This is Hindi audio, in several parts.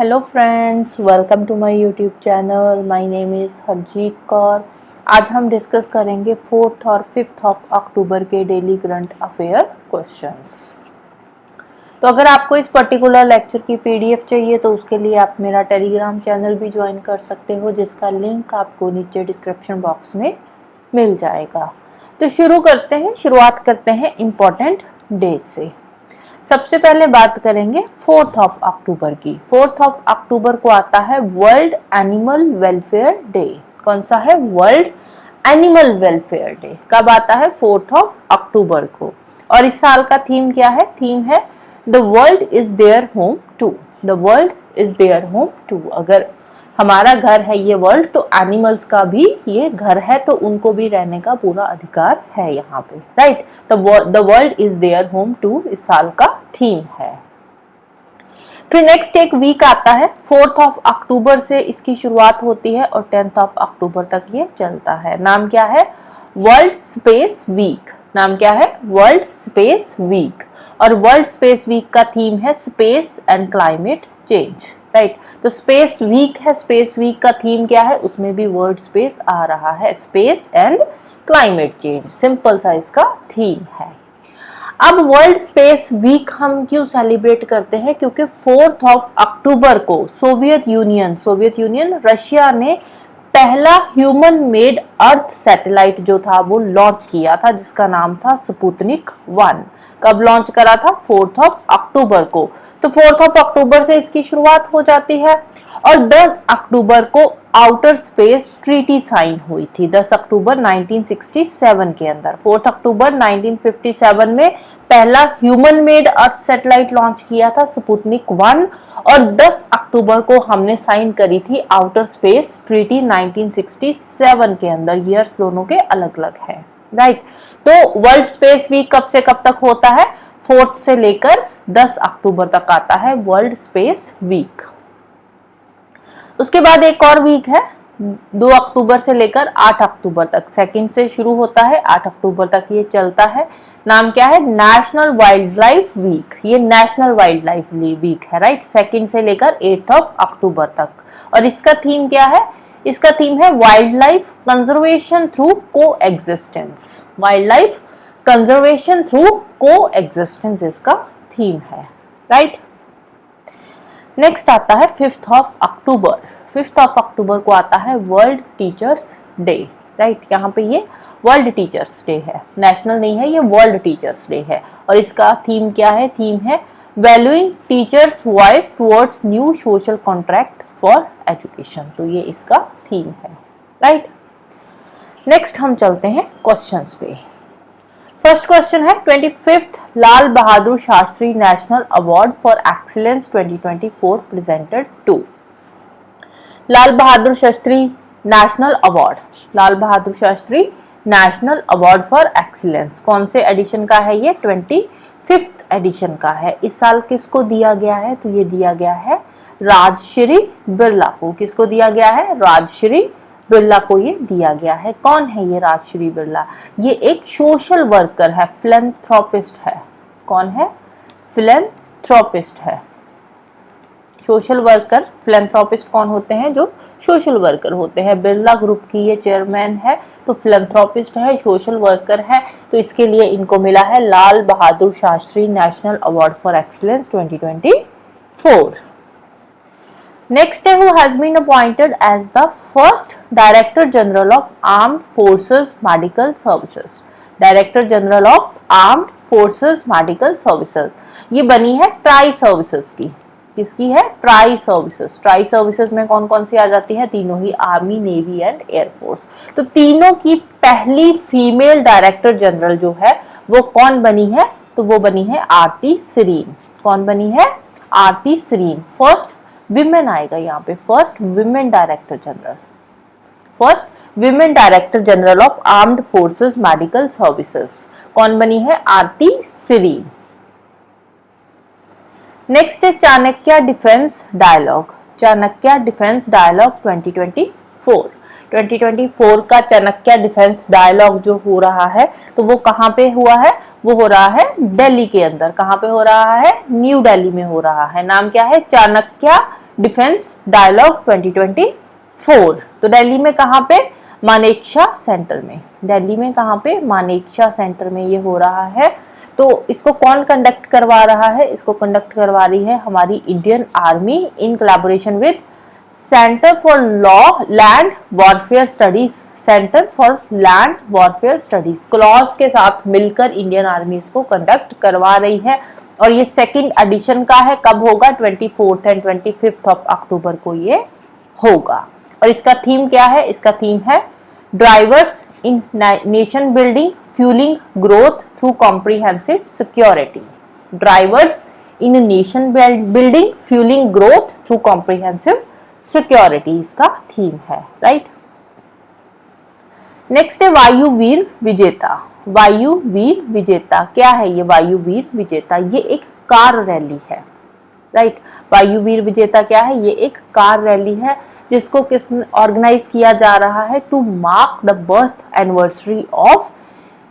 Hello friends, welcome to my YouTube channel. My name is Harjeet Kaur. आज हम डिस्कस करेंगे 4th और 5th ऑफ अक्टूबर के डेली करंट अफेयर क्वेश्चंस। तो अगर आपको इस पर्टिकुलर लेक्चर की पीडीएफ चाहिए तो उसके लिए आप मेरा टेलीग्राम चैनल भी ज्वाइन कर सकते हो, जिसका लिंक आपको नीचे डिस्क्रिप्शन बॉक्स में मिल जाएगा। तो शुरुआत करते हैं इम्पोर्टेंट डेज से। सबसे पहले बात करेंगे 4th ऑफ अक्टूबर की। 4th ऑफ अक्टूबर को आता है वर्ल्ड एनिमल वेलफेयर डे। कौन सा है? World animal welfare day. कब आता है? 4th ऑफ अक्टूबर को। और इस साल का थीम क्या है? थीम है the world is their home too. The world is their home too. अगर हमारा घर है ये वर्ल्ड, तो एनिमल्स का भी ये घर है, तो उनको भी रहने का पूरा अधिकार है यहाँ पे, right. The world is their home too इस साल का थीम है। फिर नेक्स्ट एक वीक आता है। 4th ऑफ अक्टूबर से इसकी शुरुआत होती है और 10th ऑफ अक्टूबर तक ये चलता है। नाम क्या है? World space week. नाम क्या है? World space week. और वर्ल्ड स्पेस वीक का थीम है space and climate change, right. तो स्पेस वीक है, स्पेस वीक का थीम क्या है? उसमें भी वर्ल्ड स्पेस आ रहा है, space and climate change. Simple सा इसका थीम है। अब वर्ल्ड स्पेस वीक हम क्यों सेलिब्रेट करते हैं? क्योंकि 4th ऑफ अक्टूबर को सोवियत यूनियन रशिया ने पहला ह्यूमन मेड अर्थ सैटेलाइट जो था वो लॉन्च किया था, जिसका नाम था स्पुतनिक 1। कब लॉन्च करा था? 4th ऑफ अक्टूबर को। तो 4th ऑफ अक्टूबर से इसकी शुरुआत हो जाती है। और 10 अक्टूबर को आउटर स्पेस ट्रीटी साइन हुई थी, 10 अक्टूबर 1967 के अंदर। 4th अक्टूबर 1957 में पहला human made earth satellite launch किया था स्पुतनिक 1। और 10 अक्टूबर को हमने साइन करी थी आउटर स्पेस ट्रीटी 1967 के अंदर। ईयर्स दोनों के अलग अलग है, राइट। तो वर्ल्ड स्पेस वीक कब से कब तक होता है? 4th से लेकर 10 अक्टूबर तक आता है वर्ल्ड स्पेस वीक। उसके बाद एक और वीक है 2 अक्टूबर से लेकर 8 अक्टूबर तक। 2nd से शुरू होता है, 8 अक्टूबर तक ये चलता है। नाम क्या है? National wildlife week. ये नेशनल वाइल्ड लाइफ वीक है, राइट। 2nd से लेकर 8th ऑफ अक्टूबर तक। और इसका थीम क्या है? इसका थीम है वाइल्ड लाइफ कंजर्वेशन थ्रू को existence. Wild life conservation through को एग्जिस्टेंस इसका थीम है, राइट। नेक्स्ट आता है 5th of October. 5th of October को आता है वर्ल्ड टीचर्स डे, राइट। यहाँ पे ये वर्ल्ड टीचर्स डे है, नेशनल नहीं है, ये वर्ल्ड टीचर्स डे है। और इसका थीम क्या है? थीम है valuing teachers voice towards new social contract for education. तो ये इसका थीम है, राइट। नेक्स्ट हम चलते हैं क्वेश्चंस पे। फर्स्ट क्वेश्चन है 25th Lal Bahadur Shastri national award for excellence 2024 presented to. Lal Bahadur Shastri national award, Lal Bahadur Shastri national award for excellence कौन से एडिशन का है? ये 25th एडिशन का है। इस साल किसको दिया गया है? तो ये दिया गया है राजश्री बिरला को। किसको दिया गया है? राजश्री बिरला को ये दिया गया है। कौन है ये राजश्री बिरला? ये एक सोशल वर्कर है, फिलैंथ्रोपिस्ट है। कौन है? फिलैंथ्रोपिस्ट है। सोशल वर्कर, फिलैंथ्रोपिस्ट कौन होते हैं? जो सोशल वर्कर होते हैं। बिरला ग्रुप की ये चेयरमैन है, तो फिलैंथ्रोपिस्ट है, सोशल वर्कर है। तो इसके लिए इनको मिला है Lal Bahadur Shastri national award for excellence 2024। Next who has been appointed as the first Director General of Armed Forces Medical Services. Director General of Armed Forces Medical Services ये बनी है ट्राई सर्विसेज की। किसकी है? Tri services. ट्राई सर्विसेज में कौन कौन सी आ जाती है? तीनों ही, आर्मी, नेवी एंड एयरफोर्स। तो तीनों की पहली फीमेल डायरेक्टर जनरल जो है वो कौन बनी है? तो वो बनी है आरती सरीन। कौन बनी है? आरती सरीन। फर्स्ट विमेन आएगा यहाँ पे, first women director general, first women director general of armed forces medical services. कौन बनी है? आरती सरीन। नेक्स्ट है Chanakya defence dialogue. Chanakya defence dialogue 2024 का चाणक्य डिफेंस डायलॉग जो हो रहा है तो वो कहाँ पे हुआ है? वो हो रहा है दिल्ली के अंदर। कहाँ पे हो रहा है? न्यू दिल्ली में हो रहा है। नाम क्या है? Chanakya defence dialogue 2024। तो दिल्ली में कहाँ पे? मानेकशॉ सेंटर में। दिल्ली में कहाँ पे? मानेकशॉ सेंटर में ये हो रहा है। तो इसको कौन कंडक्ट करवा रहा है? इसको कंडक्ट करवा रही है हमारी Indian army in collaboration with centre for land warfare studies. Centre for land warfare studies clause के साथ मिलकर इंडियन आर्मी इसको कंडक्ट करवा रही है और ये सेकंड एडिशन का है। कब होगा? 24 एंड 25 ऑफ अक्टूबर को ये होगा। और इसका थीम क्या है? इसका थीम है ड्राइवर्स इन nation building fuelling growth through comprehensive security. Drivers इन nation building fuelling growth through comprehensive security इसका थीम है, राइट। नेक्स्ट है वायुवीर विजेता। वायुवीर विजेता क्या है? ये वायुवीर विजेता ये एक कार रैली है, राइट। वायुवीर विजेता क्या है? ये एक कार रैली है जिसको किस ऑर्गेनाइज किया जा रहा है to mark the birth anniversary of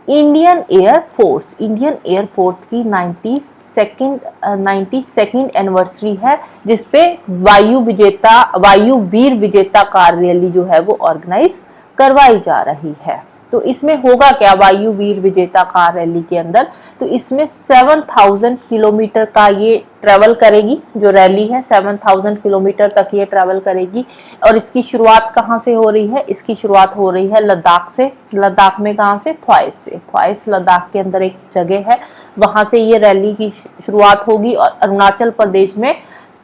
Indian air force. Indian air force की 92nd एनिवर्सरी है जिसपे वायुवीर विजेता कार रैली जो है वो ऑर्गेनाइज करवाई जा रही है। तो इसमें होगा क्या वायुवीर विजेता कार रैली के अंदर? तो इसमें 7000 किलोमीटर का ये ट्रेवल करेगी। जो रैली है 7000 किलोमीटर तक ये ट्रेवल करेगी। और इसकी शुरुआत कहाँ से हो रही है? इसकी शुरुआत हो रही है लद्दाख से। लद्दाख में कहाँ से? थ्वाइस से। थ्वाइस लद्दाख के अंदर एक जगह है, वहां से ये रैली की शुरुआत होगी और अरुणाचल प्रदेश में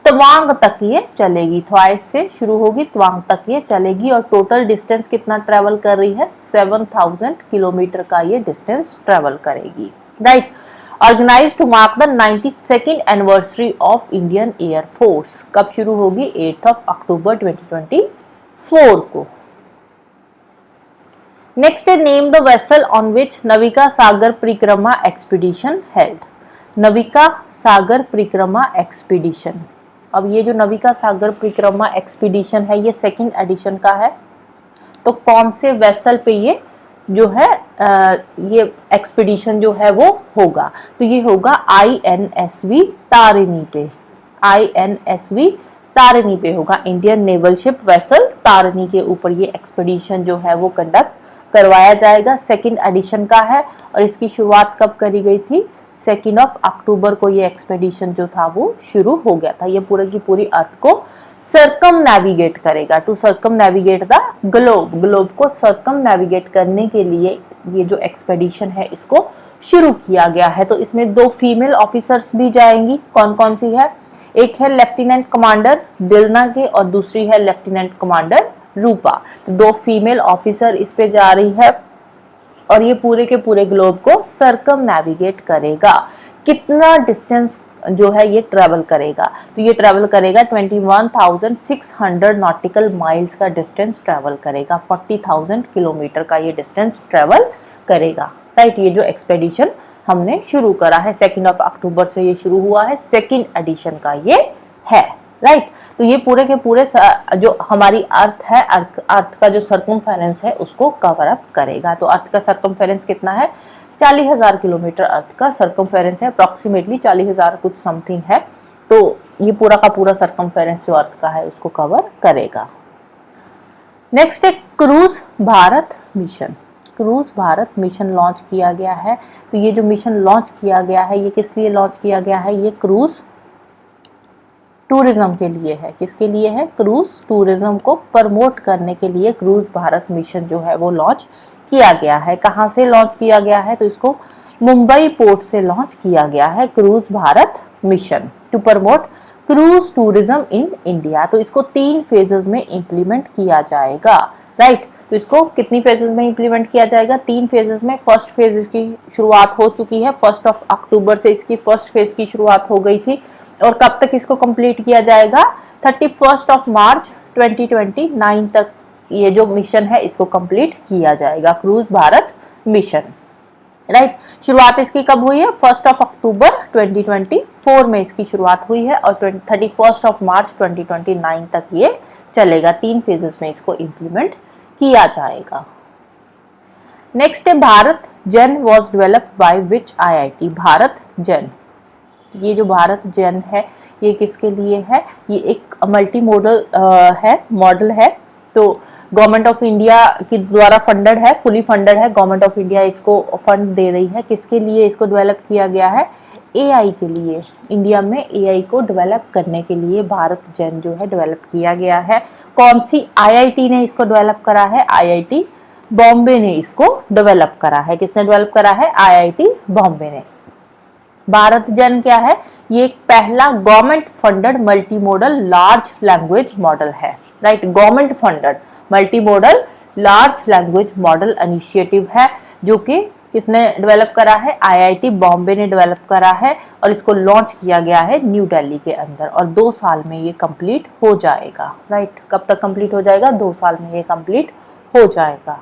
तवांग तक ये चलेगी। थ्वाइस से शुरू होगी, तवांग तक ये चलेगी और टोटल डिस्टेंस कितना ट्रेवल कर रही है? 7000 किलोमीटर का ये डिस्टेंस ट्रेवल करेगी, right. Organise to mark the 92nd anniversary of Indian air force. कब शुरू होगी? 8 ऑफ अक्टूबर 2024 को। नेक्स्ट है name the vessel on which Navika Sagar Parikrama expedition held. Navika Sagar Parikrama expedition. अब ये जो नविका सागर परिक्रमा एक्सपीडिशन है ये सेकंड एडिशन का है। तो कौन से वेसल पे ये जो है ये एक्सपीडिशन जो है वो होगा? तो ये होगा INSV तारिणी पे। INSV तारिणी पे होगा। Indian naval ship vessel Tarini के ऊपर ये एक्सपीडिशन जो है वो कंडक्ट करवाया जाएगा। सेकंड एडिशन का है और इसकी शुरुआत कब करी गई थी? 2 ऑफ अक्टूबर को ये एक्सपेडिशन जो था वो शुरू हो गया था। ये पूरे की पूरी अर्थ को सर्कम नेविगेट करेगा, to circumnavigate the globe. Globe को सर्कम नेविगेट करने के लिए ये जो एक्सपेडिशन है इसको शुरू किया गया है। तो इसमें 2 फीमेल ऑफिसर्स भी जाएंगी। कौन कौन सी है? एक है लेफ्टिनेंट कमांडर दिलना के और दूसरी है लेफ्टिनेंट कमांडर रूपा। तो 2 फीमेल ऑफिसर इस पे जा रही है और ये पूरे के पूरे ग्लोब को सर्कम नेविगेट करेगा। कितना डिस्टेंस जो है ये ट्रेवल करेगा? तो ये ट्रेवल करेगा 21,600 नॉटिकल माइल्स का डिस्टेंस ट्रेवल करेगा। 40,000 किलोमीटर का ये डिस्टेंस ट्रेवल करेगा, राइट। ये जो एक्सपेडिशन हमने शुरू करा है 2 ऑफ अक्टूबर से ये शुरू हुआ है, सेकंड एडिशन का ये है, राइट। तो ये पूरे के पूरे जो हमारी अर्थ है, अर्थ का जो सर्कमफेरेंस है उसको कवर अप करेगा। तो अर्थ का सर्कमफेरेंस कितना है? 40,000 किलोमीटर अर्थ का सर्कमफेरेंस है, अप्रॉक्सीमेटली 40,000 कुछ समथिंग है। तो ये पूरा का पूरा सर्कमफेरेंस जो अर्थ का है उसको कवर करेगा। नेक्स्ट है cruise Bharat mission. Cruise Bharat mission launch किया गया है। तो ये जो मिशन लॉन्च किया गया है ये किस लिए लॉन्च किया गया है? ये क्रूज टूरिज्म के लिए है। किसके लिए है? क्रूज टूरिज्म को प्रमोट करने के लिए क्रूज भारत मिशन जो है वो लॉन्च किया गया है। कहाँ से लॉन्च किया गया है? तो इसको मुंबई पोर्ट से लॉन्च किया गया है cruise Bharat mission to promote cruise tourism in India. तो इसको 3 फेजेस में इंप्लीमेंट किया जाएगा, राइट। तो इसको कितनी फेजेस में इंप्लीमेंट किया जाएगा? 3 फेजेस में। फर्स्ट फेज की शुरुआत हो चुकी है, 1 ऑफ अक्टूबर से इसकी फर्स्ट फेज की शुरुआत हो गई थी। और कब तक इसको कंप्लीट किया जाएगा? 31 ऑफ मार्च 2029 तक ये जो मिशन है इसको कंप्लीट किया जाएगा, क्रूज भारत मिशन, राइट। शुरुआत इसकी कब हुई है? 1 ऑफ अक्टूबर 2024 में इसकी शुरुआत हुई है और 31 ऑफ मार्च 2029 तक ये चलेगा। 3 फेजेस में इसको इंप्लीमेंट किया जाएगा। नेक्स्ट है Bharat gen was developed by which IIT। Bharat gen ये जो भारत जेन है ये किसके लिए है? ये एक मल्टी मॉडल मॉडल है। तो गवर्नमेंट ऑफ इंडिया के द्वारा फंडेड है, फुली फंडेड है। गवर्नमेंट ऑफ इंडिया इसको फंड दे रही है। किसके लिए इसको डेवलप किया गया है? एआई के लिए। इंडिया में एआई को डेवलप करने के लिए भारत जेन जो है डेवलप किया गया है। कौन सी आईआईटी ने इसको डेवलप करा है? आईआईटी बॉम्बे ने इसको डेवलप करा है। किसने डेवलप करा है? आईआईटी बॉम्बे ने। भारत जेन क्या है? ये एक पहला government funded multi model large language model है, right. Government funded multi model large language model initiative है, जो कि किसने डेवलप करा है? आईआईटी बॉम्बे ने डेवलप करा है और इसको लॉन्च किया गया है न्यू दिल्ली के अंदर और 2 साल में ये कंप्लीट हो जाएगा, राइट। कब तक कंप्लीट हो जाएगा? 2 साल में ये कंप्लीट हो जाएगा।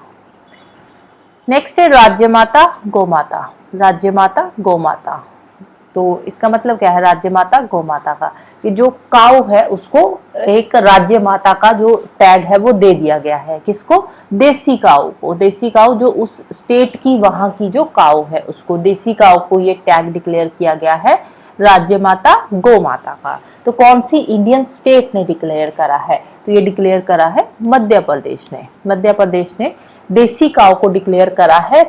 नेक्स्ट है राज्य माता गौ माता। राज्य माता गौ माता, तो इसका मतलब क्या है राज्य माता गौ माता का? कि जो काऊ है उसको एक राज्य माता का जो टैग है वो दे दिया गया है। किसको? देसी काऊ को। देसी काऊ जो उस स्टेट की वहां की जो काऊ है उसको, देसी काऊ को ये टैग डिक्लेयर किया गया है राज्य माता गौ माता का। तो कौन सी इंडियन स्टेट ने डिक्लेयर करा है? तो ये डिक्लेयर करा है मध्य प्रदेश ने। मध्य प्रदेश ने देसी काऊ को डिक्लेयर करा है,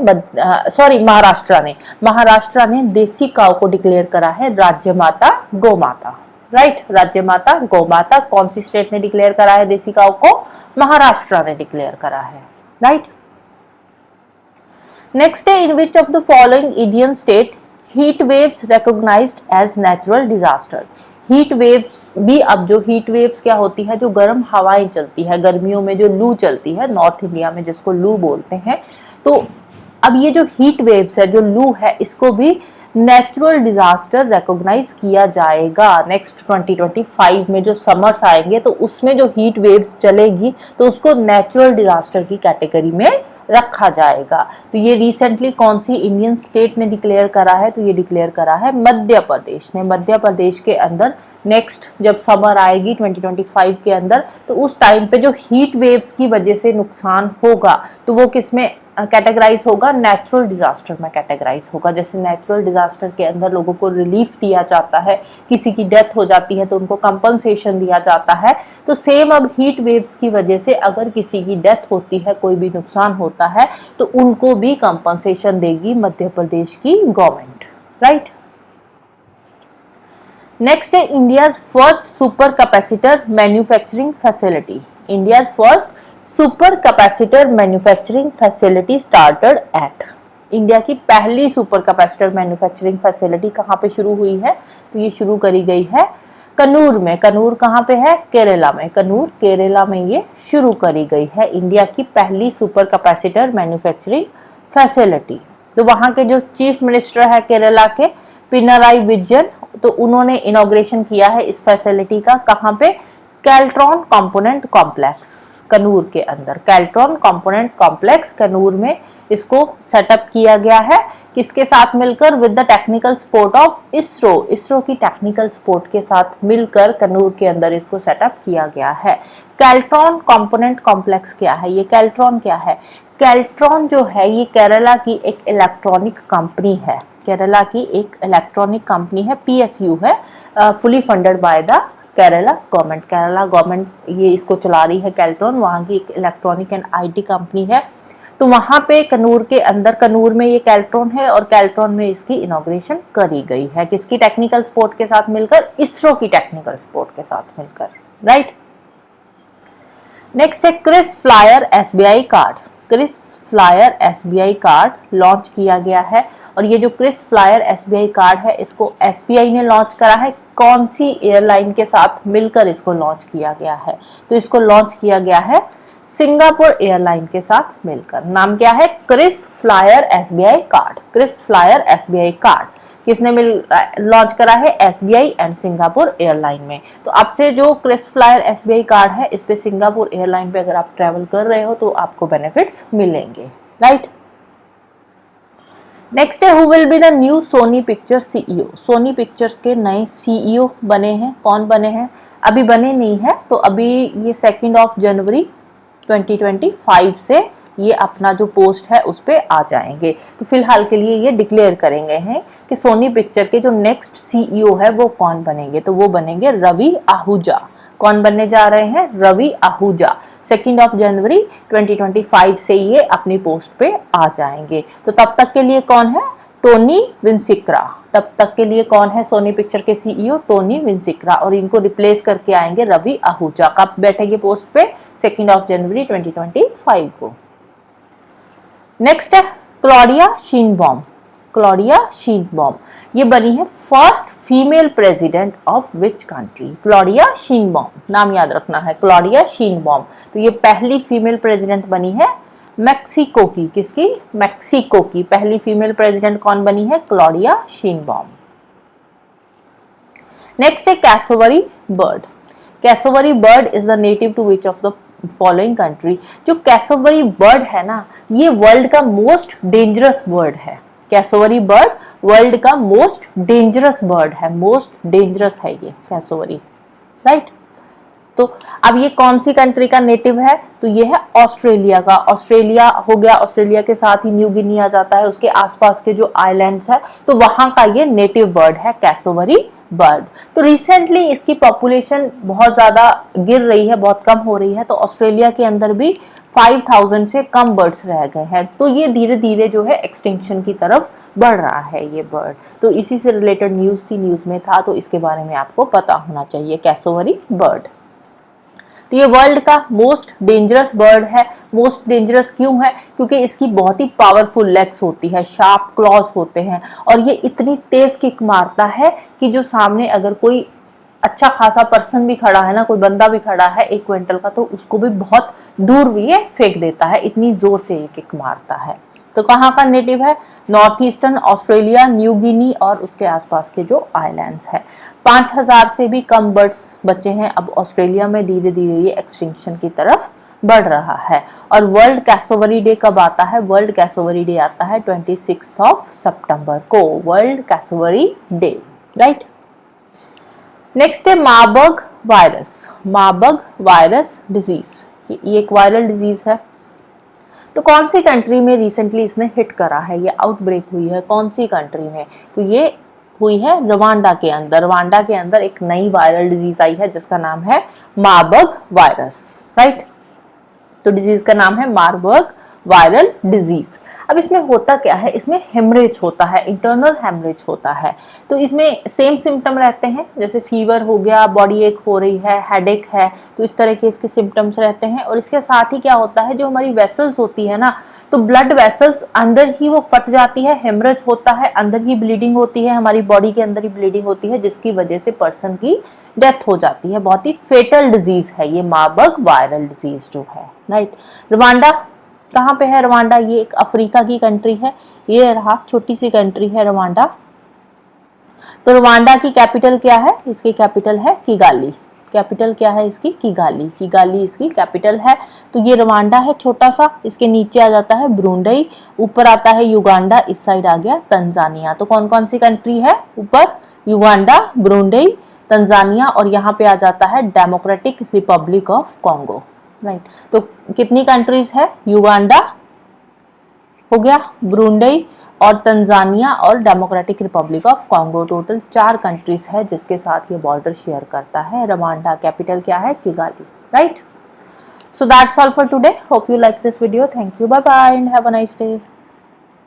महाराष्ट्र ने देसी काऊ को डिक्लेयर करा है राज्य माता गौ माता, राइट। राज्य माता गौ माता कौन सी स्टेट ने डिक्लेयर करा है देसी काऊ को? महाराष्ट्र ने डिक्लेयर करा है, राइट। नेक्स्ट है in which of the following Indian state heat waves recognised as natural disaster. Heat waves भी, अब जो हीट वेव्स क्या होती है? जो गर्म हवाएं चलती है गर्मियों में, जो लू चलती है नॉर्थ इंडिया में जिसको लू बोलते हैं, तो अब ये जो हीट वेव्स है, जो लू है, इसको भी नेचुरल डिजास्टर रिकॉग्नाइज किया जाएगा। नेक्स्ट 2025 में जो समर्स आएंगे तो उसमें जो हीट वेव्स चलेगी तो उसको नेचुरल डिजास्टर की कैटेगरी में रखा जाएगा। तो ये रिसेंटली कौन सी इंडियन स्टेट ने डिक्लेयर करा है? तो ये डिक्लेयर करा है मध्य प्रदेश ने। मध्य प्रदेश के अंदर नेक्स्ट जब समर आएगी 2025 के अंदर, तो उस टाइम पे जो हीट वेव्स की वजह से नुकसान होगा तो वो किसमें कैटेगराइज होगा? नेचुरल डिजास्टर में कैटेगराइज होगा। जैसे नेचुरल डिजास्टर के अंदर लोगों को रिलीफ दिया जाता है, किसी की डेथ हो जाती है तो उनको कंपनसेशन दिया जाता है, तो सेम अब हीट वेव्स की वजह से अगर किसी की डेथ होती है, कोई भी नुकसान होता है, तो उनको भी कंपनसेशन देगी मध्य प्रदेश की गवर्नमेंट, राइट। नेक्स्ट है India first super capacitor manufacturing facility. India first super capacitor manufacturing facility started at. India की पहली सुपर कैपेसिटर मैन्युफैक्चरिंग फैसिलिटी कहाँ पे शुरू हुई है? तो ये शुरू करी गई है कन्नूर में। कन्नूर कहाँ पे है? केरला में। कन्नूर केरला में ये शुरू करी गई है इंडिया की पहली सुपर कैपेसिटर मैन्युफैक्चरिंग फैसिलिटी। तो वहाँ के जो चीफ मिनिस्टर है केरला के, पिनराई विजयन, तो उन्होंने इनॉग्रेशन किया है इस फैसिलिटी का। कहाँ पे? कैल्ट्रॉन कंपोनेंट कॉम्प्लेक्स कन्नूर के अंदर। कैल्ट्रॉन कंपोनेंट कॉम्प्लेक्स कन्नूर में इसको सेटअप किया गया है। किसके साथ मिलकर? With the technical support of ISRO. ISRO की टेक्निकल सपोर्ट के साथ मिलकर कन्नूर के अंदर इसको सेटअप किया गया है। कैल्ट्रॉन कंपोनेंट कॉम्प्लेक्स क्या है? ये कैल्ट्रॉन क्या है? कैल्ट्रॉन जो है ये केरला की एक इलेक्ट्रॉनिक कंपनी है। केरला की एक इलेक्ट्रॉनिक कंपनी है, PSU है, fully funded by the Kerala government. Kerala government ये इसको चला रही है। कैल्ट्रॉन वहाँ की एक इलेक्ट्रॉनिक एंड IT कंपनी है। तो वहाँ पे कन्नूर के अंदर, कन्नूर में ये कैल्ट्रॉन है और कैल्ट्रॉन में इसकी इनॉग्रेशन करी गई है। किसकी टेक्निकल सपोर्ट के साथ मिलकर? इसरो की टेक्निकल सपोर्ट के साथ मिलकर, राइट। नेक्स्ट है KrisFlyer SBI card. KrisFlyer SBI card launch किया गया है और ये जो क्रिस फ्लायर SBI कार्ड है इसको SBI ने लॉन्च करा है। कौन सी एयरलाइन के साथ मिलकर इसको लॉन्च किया गया है? तो इसको लॉन्च किया गया है सिंगापुर एयरलाइन के साथ मिलकर। नाम क्या है? KrisFlyer SBI card. KrisFlyer SBI card किसने लॉन्च करा है? SBI एंड सिंगापुर एयरलाइन में। तो आपसे जो क्रिस फ्लायर SBI कार्ड है इस पे सिंगापुर एयरलाइन पे अगर आप ट्रेवल कर रहे हो तो आपको बेनिफिट्स मिलेंगे, राइट। नेक्स्ट है who will be the new Sony picture CEO। Sony pictures के नए CEO बने हैं। कौन बने हैं? अभी बने नहीं है, तो अभी ये 2 जनवरी 2025 से ये अपना जो पोस्ट है उस पर आ जाएंगे। तो फिलहाल के लिए ये डिक्लेयर करेंगे हैं कि सोनी पिक्चर के जो नेक्स्ट सीईओ है वो कौन बनेंगे। तो वो बनेंगे रवि आहूजा। कौन बनने जा रहे हैं? रवि आहूजा। 2 जनवरी 2025 से ये अपनी पोस्ट पे आ जाएंगे। तो तब तक के लिए कौन है? टोनी विंसिक्रा। तब तक के लिए कौन है सोनी पिक्चर के सीईओ? टोनी विंसिक्रा। और इनको रिप्लेस करके आएंगे रवि आहूजा। कब बैठेंगे पोस्ट पे? 2 जनवरी 2025 को। नेक्स्ट है क्लॉडिया शीनबॉम। क्लॉडिया शीनबॉम ये बनी है first female president of which country? Claudia Sheinbaum, नाम याद रखना है, क्लॉडिया शीनबॉम। तो ये पहली फीमेल प्रेसिडेंट बनी है मैक्सिको की। किसकी? मैक्सिको की पहली फीमेल प्रेसिडेंट कौन बनी है? Claudia Sheinbaum. नेक्स्ट है cassowary bird. Cassowary bird is the native to which of the following country? जो कैसोवरी बर्ड है ना, ये वर्ल्ड का मोस्ट डेंजरस बर्ड है। कैसोवरी बर्ड वर्ल्ड का मोस्ट डेंजरस बर्ड है। मोस्ट डेंजरस है ये कैसोवरी, राइट। तो अब ये कौन सी कंट्री का नेटिव है? तो ये है ऑस्ट्रेलिया का। ऑस्ट्रेलिया हो गया, ऑस्ट्रेलिया के साथ ही न्यू गिनी आ जाता है, उसके आसपास के जो आइलैंड्स है, तो वहां का ये नेटिव बर्ड है कैसोवरी बर्ड। तो रिसेंटली इसकी पॉपुलेशन बहुत ज्यादा गिर रही है, बहुत कम हो रही है। तो ऑस्ट्रेलिया के अंदर भी 5000 से कम बर्ड्स रह गए हैं। तो ये धीरे धीरे जो है एक्सटिंक्शन की तरफ बढ़ रहा है ये बर्ड। तो इसी से रिलेटेड न्यूज थी, न्यूज में था, तो इसके बारे में आपको पता होना चाहिए कैसोवरी बर्ड। तो ये वर्ल्ड का मोस्ट डेंजरस बर्ड है। मोस्ट डेंजरस क्यों है? क्योंकि इसकी बहुत ही पावरफुल लेग्स होती है, शार्प क्लॉज होते हैं, और ये इतनी तेज किक मारता है कि जो सामने अगर कोई अच्छा खासा पर्सन भी खड़ा है ना, कोई बंदा भी खड़ा है 1 क्विंटल का, तो उसको भी बहुत दूर भी ये फेंक देता है, इतनी जोर से ये किक मारता है। तो कहाँ का नेटिव है? North eastern Australia, New Guinea और उसके आसपास के जो आइलैंड्स है। 5000 से भी कम बर्ड्स बचे हैं अब ऑस्ट्रेलिया में। धीरे धीरे ये एक्सटिंक्शन की तरफ बढ़ रहा है। और वर्ल्ड कैसोवरी डे कब आता है? वर्ल्ड कैसोवरी डे आता है 26 सितंबर को, world cassowary day, right. Next है Marburg virus. Marburg virus disease, ये एक वायरल डिजीज है। तो कौन सी कंट्री में रिसेंटली इसने हिट करा है? ये आउटब्रेक हुई है कौन सी कंट्री में? तो ये हुई है रवांडा के अंदर। रवांडा के अंदर एक नई वायरल डिजीज आई है जिसका नाम है मार्बर्ग वायरस, राइट। तो डिजीज का नाम है मार्बर्ग वायरल डिजीज। अब इसमें होता क्या है? इसमें हेमरेज होता है, इंटरनल हेमरेज होता है। तो इसमें सेम सिम्टम रहते हैं, जैसे फीवर हो गया, बॉडी एक हो रही है, हेडेक है, तो इस तरह के इसके सिम्टम्स रहते हैं। और इसके साथ ही क्या होता है, जो हमारी वेसल्स होती है ना, तो ब्लड वेसल्स अंदर ही वो फट जाती है, हेमरेज होता है, अंदर ही ब्लीडिंग होती है, हमारी बॉडी के अंदर ही ब्लीडिंग होती है, जिसकी वजह से पर्सन की डेथ हो जाती है। बहुत ही फेटल डिजीज है ये मार्बर्ग वायरल डिजीज जो है, राइट। रवांडा कहाँ पे है? रवांडा ये एक अफ्रीका की कंट्री है। ये रहा, छोटी सी कंट्री है रवांडा। तो रवांडा की कैपिटल क्या है? इसकी कैपिटल है किगाली। कैपिटल क्या है इसकी? किगाली। किगाली इसकी कैपिटल है। तो ये रवांडा है छोटा सा, इसके नीचे आ जाता है ब्रूंडई, ऊपर आता है युगांडा, इस साइड आ गया तंजानिया। तो कौन कौन सी कंट्री है? ऊपर युगांडा, ब्रूंडई, तंजानिया, और यहाँ पे आ जाता है democratic Republic of Congo, right. तो कितनी कंट्रीज है? युगांडा हो गया, ब्रूंडई और तंजानिया और democratic Republic of Congo. Total 4 countries है जिसके साथ ये बॉर्डर शेयर करता है रवांडा। कैपिटल क्या है? Kigali, right. So that's all for today. Hope you like this video. Thank you, bye bye and have a nice day.